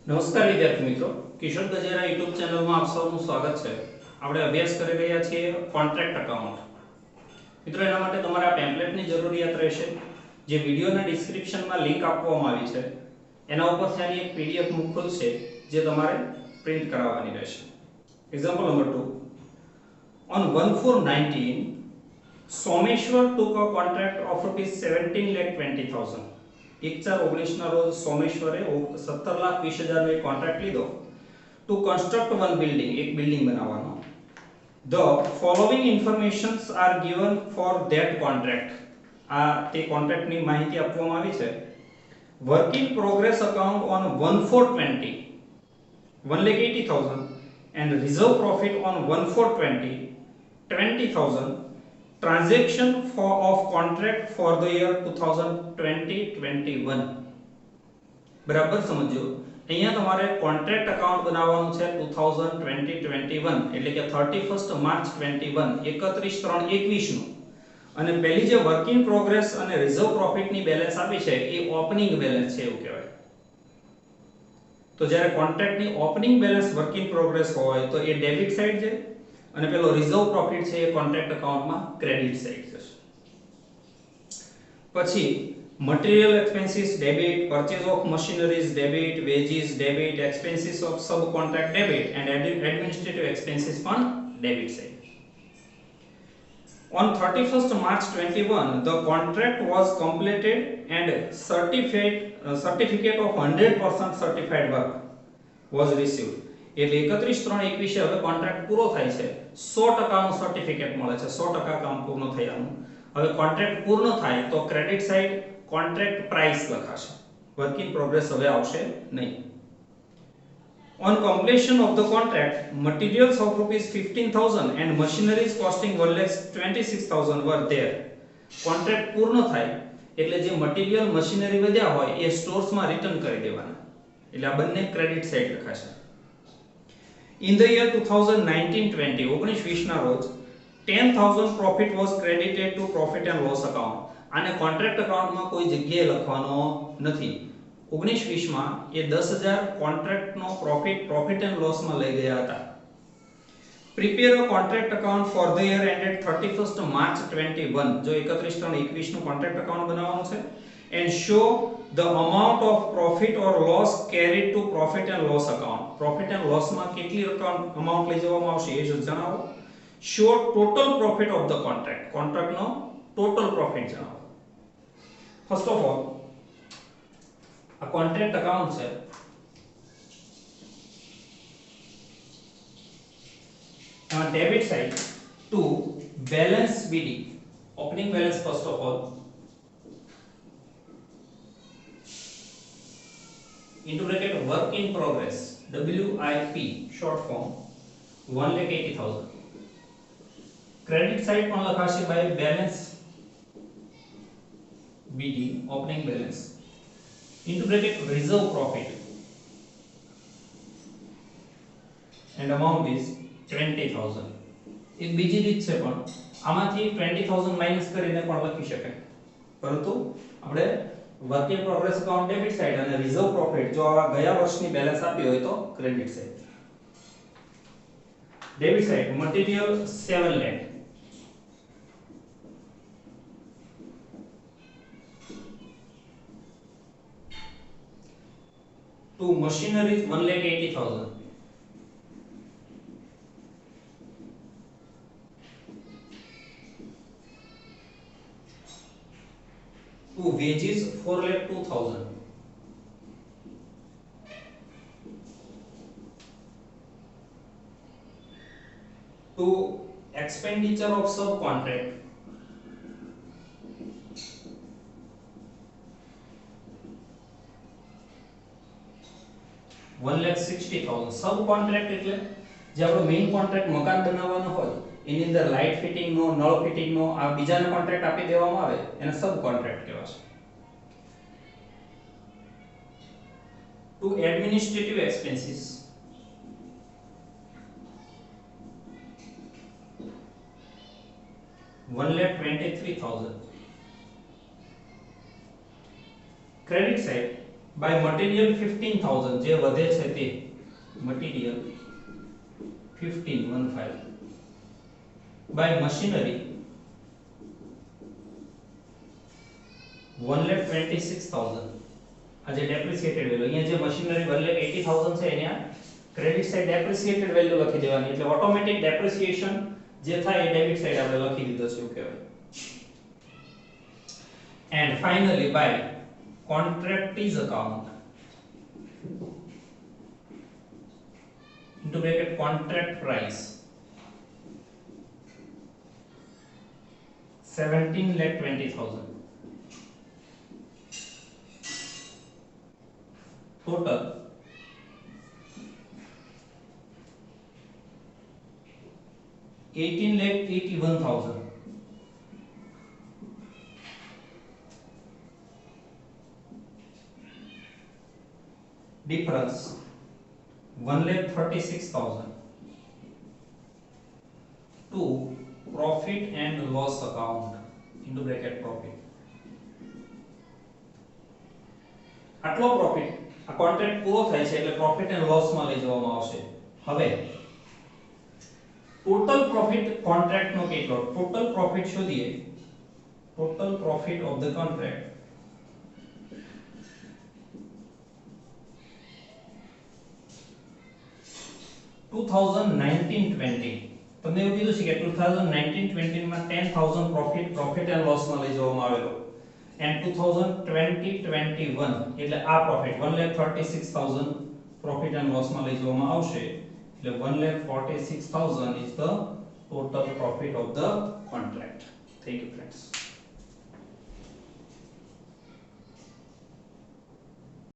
નમસ્કાર વિદ્યાર્થી મિત્રો, કિશોર ગજેરા યુટ્યુબ ચેનલમાં આપ સૌનું સ્વાગત છે. આપણે અભ્યાસ કરી રહ્યા છીએ કોન્ટ્રાક્ટ એકાઉન્ટ. મિત્રો, એના માટે તમારે આ પેમ્પલેટની જરૂરિયાત રહેશે, જે વિડિયોના ડિસ્ક્રિપ્શનમાં લિંક આપવામાં આવી છે. એના ઉપરથી આની એક પીડીએફ ખુલશે, જે તમારે પ્રિન્ટ કરાવવાની રહેશે. Example number 2. On 1/4/19, Someshwar took a contract of ₹17,20,000. 1/4/19 ના રોજ સોમેશ્વરે 17,20,000 નો એક કોન્ટ્રાક્ટ લીધો ટુ કન્સ્ટ્રક્ટ વન બિલ્ડિંગ, એક બિલ્ડિંગ બનાવવાનો. The following informations are given for that contract. આ તે કોન્ટ્રાક્ટની માહિતી આપવામાં આવી છે. Work in progress account on 1/4/20, 1,80,000, and reserve profit on 1/4/20, 20,000. Transaction of contract for the year 2020-21. બરાબર સમજો. અહીંયા તમારે કોન્ટ્રાક્ટ અકાઉન્ટ બનાવવાનું છે 2020-21, એટલે કે 31st માર્ચ 21, 31/3/21 નું. અને પહેલી જે વર્ક ઇન પ્રોગ્રેસ અને રિઝર્વ પ્રોફિટની બેલેન્સ આપી છે એ ઓપનિંગ બેલેન્સ છે એવું કહેવાય. તો જ્યારે કોન્ટ્રાક્ટની opening balance work in progress હોય તો એ ડેબિટ સાઈડ છે, અને પેલો રિઝર્વ પ્રોફિટ છે એ કોન્ટ્રાક્ટ અકાઉન્ટમાં ક્રેડિટ સાઈડ છે. પછી material expenses debit, purchase of machineries debit, wages debit, expenses of sub contract debit and administrative expenses પણ debit side. On 31st March 21, the contract was completed and certificate of 100% certified work was received. એટલે 31/3/21 હવે contract પૂરો થાય છે, 100% નું certificate મળે છે, 100% કામ પૂર્ણ થયાનું. હવે કોન્ટ્રાક્ટ પૂર્ણ થાય તો ક્રેડિટ સાઈડ કોન્ટ્રાક્ટ પ્રાઇસ લખાશે, વર્ક ઇન પ્રોગ્રેસ હવે આવશે નહીં. On completion of the contract, materials of ₹15,000 and machineries costing 1,26,000 were there. Contract પૂર્ણ થાય એટલે જે મટીરીયલ મશીનરી વધ્યા હોય એ સ્ટોર્સમાં રિટર્ન કરી દેવાના, એટલે આ બંને ક્રેડિટ સાઈડ લખાશે. In the year 2019-20, 19-20 ના રોજ 10,000 profit was credited to profit and loss account. આને કોન્ટ્રાક્ટ અકાઉન્ટમાં કોઈ જગ્યાએ લખવાનો નથી. 19-20 માં એ 10,000 કોન્ટ્રાક્ટનો પ્રોફિટ એન્ડ લોસ માં લઈ ગયા હતા. Prepare a contract account for the year ended 31st March 21. જો 31/3/21 નું કોન્ટ્રાક્ટ અકાઉન્ટ બનાવવાનું છે. And show the amount of profit or loss carried to profit and loss account. Profit and loss માં કેટલી રકમ અમાઉન્ટ લઈ જવામાં આવશે એ જણાવો. Show total profit of the contract. Contract નો ટોટલ પ્રોફિટ જણાવો. ફર્સ્ટ ઓફ ઓલ આ કોન્ટ્રાક્ટ અકાઉન્ટ છે. એમાં debit side to balance B D, opening balance first of all, into bracket work in progress, WIP short form, 1,80,000. Credit side પણ લખાશે by balance BD, opening balance, into bracket reserve profit, and amount is 20,000. એક બીજી રીત છે, પણ આમાંથી 20,000 minus કરીને પણ લખી શકાય, પરંતુ આપણે work in progress account debit side અને રિઝર્વ પ્રોફિટ જો આ ગયા વર્ષની બેલેન્સ આપી હોય તો credit side. Debit side material 7 lakh, to machineries 1,80,000, to wages 4,02,000, to expenditure of subcontract, $1,60,000. Sub contract એટલે જે આપણો મેઇન કોન્ટ્રાક્ટ મકાન બનાવવાનો હોય એની અંદર લાઇટ ફિટિંગ નો, નળ ફિટિંગ નો આ બીજાને કોન્ટ્રાક્ટ આપી દેવામાં આવે એને સબ કોન્ટ્રાક્ટ કહેવાશે. To administrative expenses, $1,23,000. Credit side by material 15000 જે વધે છે તે મટીરીયલ 15 બાય મશીનરી 1,26,000 આ જે ડેપ્રિસિએટેડ વેલ્યુ અહીંયા જે મશીનરી 1,80,000 છે અહીંયા ક્રેડિટ સાઈડ ડેપ્રિસિએટેડ વેલ્યુ લખી દેવાની એટલે ઓટોમેટિક ડેપ્રિસિએશન જે થાય એ ડેબિટ સાઈડ આપણે લખી દીધો છે એવું કહેવાય. And finally by contractee's account into bracket contract price 17,20,000 total 18,81,000 difference 1,36,000 to profit and loss account into bracket profit. આટલો પ્રોફિટ આ કોન્ટ્રાક્ટ પૂરો થાય છે એટલે પ્રોફિટ એન્ડ લોસ માં લઈ જવામાં આવશે. હવે ટોટલ પ્રોફિટ કોન્ટ્રાક્ટ નો કેટલો ટોટલ પ્રોફિટ શોધીએ. Total profit of the contract 2019-20 તમને એવું કીધું છે કે 2019-20 માં 10,000 પ્રોફિટ એન્ડ લોસ માં લઈ જવામાં આવેલો એન્ડ 2020-21 એટલે આ પ્રોફિટ 1,36,000 પ્રોફિટ એન્ડ લોસ માં લઈ જવામાં આવશે એટલે 1,46,000 is the total profit of the contract. Thank you friends.